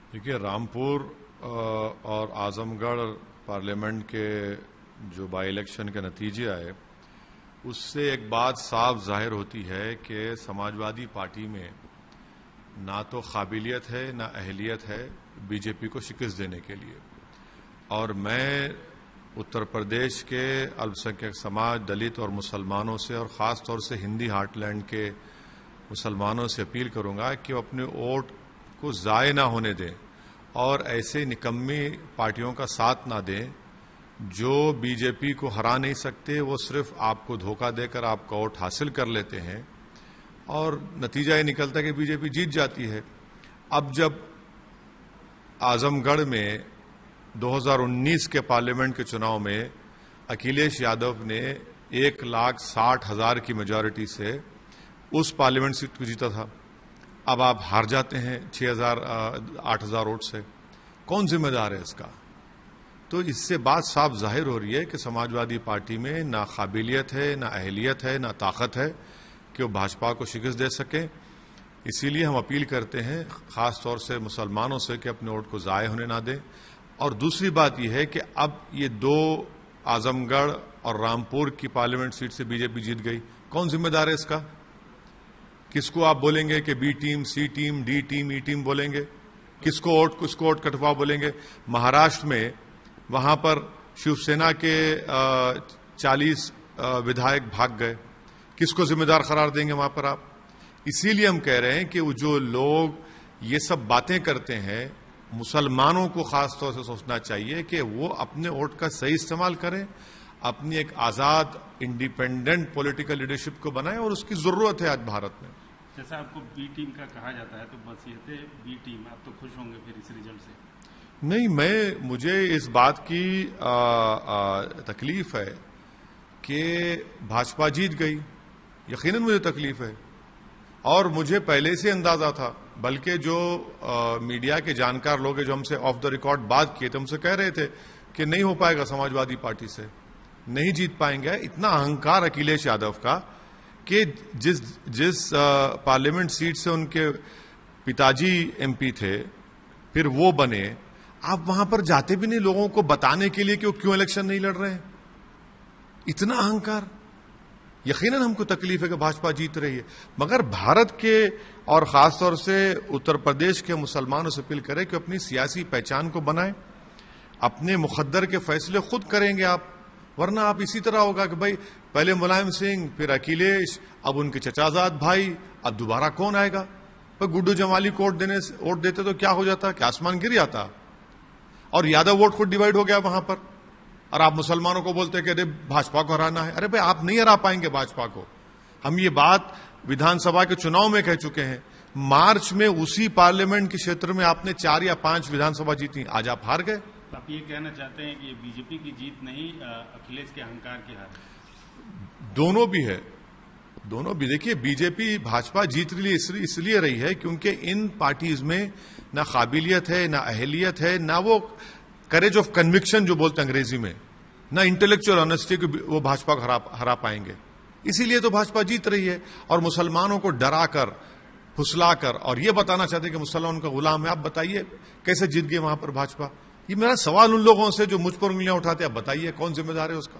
देखिए, रामपुर और आजमगढ़ पार्लियामेंट के जो बाई इलेक्शन के नतीजे आए, उससे एक बात साफ जाहिर होती है कि समाजवादी पार्टी में ना तो काबिलियत है ना अहलियत है बीजेपी को शिकस्त देने के लिए। और मैं उत्तर प्रदेश के अल्पसंख्यक समाज, दलित और मुसलमानों से, और ख़ास तौर से हिंदी हार्टलैंड के मुसलमानों से अपील करूंगा कि वो अपने वोट को ज़ाय ना होने दें और ऐसे निकम्मी पार्टियों का साथ ना दें जो बीजेपी को हरा नहीं सकते। वो सिर्फ आपको धोखा देकर आपका वोट हासिल कर लेते हैं और नतीजा ये निकलता है कि बीजेपी जीत जाती है। अब जब आजमगढ़ में 2019 के पार्लियामेंट के चुनाव में अखिलेश यादव ने 1,60,000 की मेजॉरिटी से उस पार्लियामेंट सीट को जीता था, अब आप हार जाते हैं 8,000 वोट से। कौन जिम्मेदार है इसका? तो इससे बात साफ जाहिर हो रही है कि समाजवादी पार्टी में ना काबिलियत है, ना अहलियत है, ना ताकत है कि वो भाजपा को शिकस्त दे सके। इसीलिए हम अपील करते हैं खास तौर से मुसलमानों से कि अपने वोट को ज़ाय होने ना दें। और दूसरी बात यह है कि अब ये 2 आजमगढ़ और रामपुर की पार्लियामेंट सीट से बीजेपी जीत गई, कौन जिम्मेदार है इसका? किसको आप बोलेंगे कि बी टीम, सी टीम, डी टीम, ई टीम बोलेंगे? किसको वोट कटवा बोलेंगे? महाराष्ट्र में वहां पर शिवसेना के 40 विधायक भाग गए, किसको जिम्मेदार करार देंगे वहां पर आप? इसीलिए हम कह रहे हैं कि वो जो लोग ये सब बातें करते हैं, मुसलमानों को खास तौर से सोचना चाहिए कि वो अपने वोट का सही इस्तेमाल करें, अपनी एक आजाद इंडिपेंडेंट पॉलिटिकल लीडरशिप को बनाएं, और उसकी जरूरत है आज भारत में। जैसा आपको बी टीम का कहा जाता है, तो बस ये थे बी टीम, आप तो खुश होंगे फिर इस रिजल्ट से? नहीं, मुझे इस बात की तकलीफ है कि भाजपा जीत गई, यकीनन मुझे तकलीफ है। और मुझे पहले से अंदाजा था, बल्कि जो मीडिया के जानकार लोग हैं जो हमसे ऑफ द रिकॉर्ड बात किए थे, हमसे कह रहे थे कि नहीं हो पाएगा समाजवादी पार्टी से, नहीं जीत पाएंगे। इतना अहंकार अखिलेश यादव का कि जिस पार्लियामेंट सीट से उनके पिताजी एमपी थे, फिर वो बने, आप वहां पर जाते भी नहीं लोगों को बताने के लिए कि वो क्यों इलेक्शन नहीं लड़ रहे हैं। इतना अहंकार। यकीनन हमको तकलीफ है कि भाजपा जीत रही है, मगर भारत के और खासतौर से उत्तर प्रदेश के मुसलमानों से अपील करें कि अपनी सियासी पहचान को बनाएं, अपने मुकद्दर के फैसले खुद करेंगे आप। वरना आप इसी तरह होगा कि भाई पहले मुलायम सिंह, फिर अखिलेश, अब उनके चचाजाद भाई, अब दोबारा कौन आएगा? पर गुड्डू जमाली को वोट देते तो क्या हो जाता कि आसमान गिर जाता, और यादव वोट खुद डिवाइड हो गया वहां पर। और आप मुसलमानों को बोलते कि अरे भाजपा को हराना है। अरे भाई, आप नहीं हरा पाएंगे भाजपा को। हम ये बात विधानसभा के चुनाव में कह चुके हैं। मार्च में उसी पार्लियामेंट के क्षेत्र में आपने 4 या 5 विधानसभा जीती, आज आप हार गए। आप ये कहना चाहते हैं कि ये बीजेपी की जीत नहीं, अखिलेश के अहंकार की हार? दोनों भी है, दोनों भी। देखिए, बीजेपी भाजपा जीत रही इसलिए रही है क्योंकि इन पार्टीज में ना काबिलियत है, ना अहलियत है, ना वो करेज ऑफ कन्विक्शन जो बोलते हैं अंग्रेजी में, ना इंटेलेक्चुअल ऑनेस्टी को वो भाजपा को हरा पाएंगे। इसीलिए तो भाजपा जीत रही है। और मुसलमानों को डराकर, फुसलाकर और ये बताना चाहते हैं कि मुसलमान उनका गुलाम है। आप बताइए कैसे जीत गए वहां पर भाजपा? ये मेरा सवाल उन लोगों से जो मुझ पर उंगलियां उठाते हैं, आप बताइए कौन जिम्मेदार है उसका?